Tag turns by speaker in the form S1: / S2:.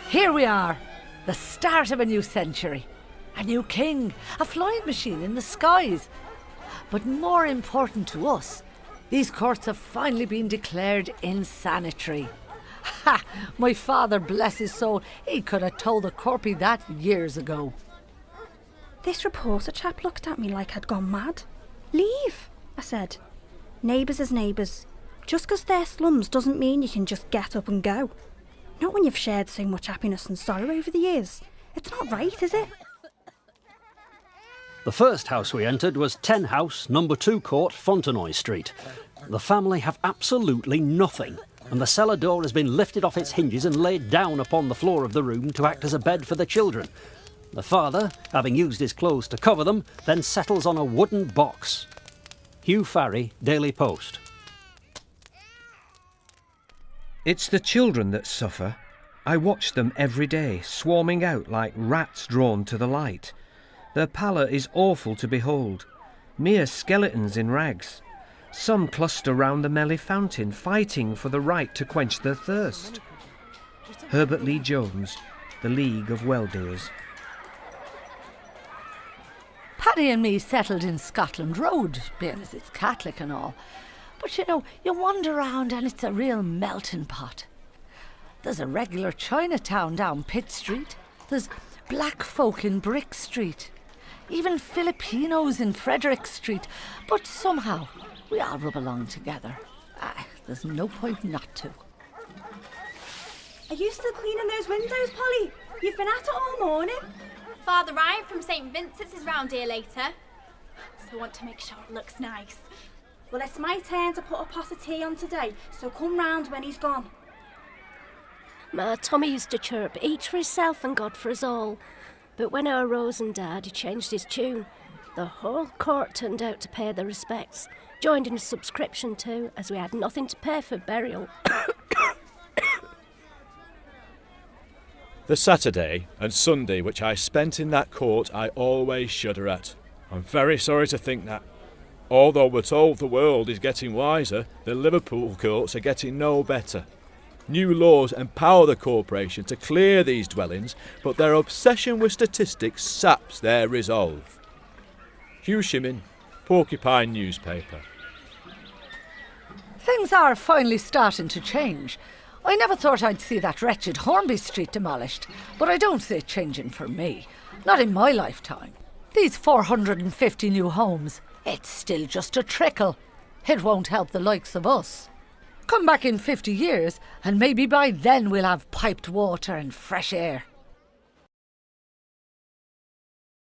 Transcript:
S1: Here we are, the start of a new century. A new king, a flying machine in the skies. But more important to us, these courts have finally been declared insanitary. Ha! My father, bless his soul, he could have told the corpy that years ago.
S2: This reporter chap looked at me like I'd gone mad. Leave, I said. Neighbours is neighbours. Just 'cause they're slums doesn't mean you can just get up and go. Not when you've shared so much happiness and sorrow over the years. It's not right, is it?
S3: The first house we entered was 10 House, number 2 Court, Fontenoy Street. The family have absolutely nothing, and the cellar door has been lifted off its hinges and laid down upon the floor of the room to act as a bed for the children. The father, having used his clothes to cover them, then settles on a wooden box. Hugh Farry, Daily Post.
S4: It's the children that suffer. I watch them every day, swarming out like rats drawn to the light. Their pallor is awful to behold, mere skeletons in rags. Some cluster round the Melly fountain, fighting for the right to quench their thirst. Herbert Lee Jones, The League of Well-Doers.
S1: Paddy and me settled in Scotland Road, being as it's Catholic and all. But you know, you wander around and it's a real melting pot. There's a regular Chinatown down Pitt Street. There's black folk in Brick Street. Even Filipinos in Frederick Street. But somehow, we all rub along together. There's no point not to.
S2: Are you still cleaning those windows, Polly? You've been at it all morning.
S5: Father Ryan from St Vincent's is round here later, so I want to make sure it looks nice.
S2: Well, it's my turn to put a pot of tea on today, so come round when he's gone.
S6: My Tommy used to chirp, each for himself and God for us all. But when our Rose and Dad, he changed his tune. The whole court turned out to pay their respects, joined in a subscription too, as we had nothing to pay for burial.
S7: The Saturday and Sunday which I spent in that court I always shudder at. I'm very sorry to think that, although we're told the world is getting wiser, the Liverpool courts are getting no better. New laws empower the corporation to clear these dwellings, but their obsession with statistics saps their resolve. Hugh Shimmin, Porcupine Newspaper.
S1: Things are finally starting to change. I never thought I'd see that wretched Hornby Street demolished, but I don't see it changing for me. Not in my lifetime. These 450 new homes, it's still just a trickle. It won't help the likes of us. Come back in 50 years, and maybe by then we'll have piped water and fresh air.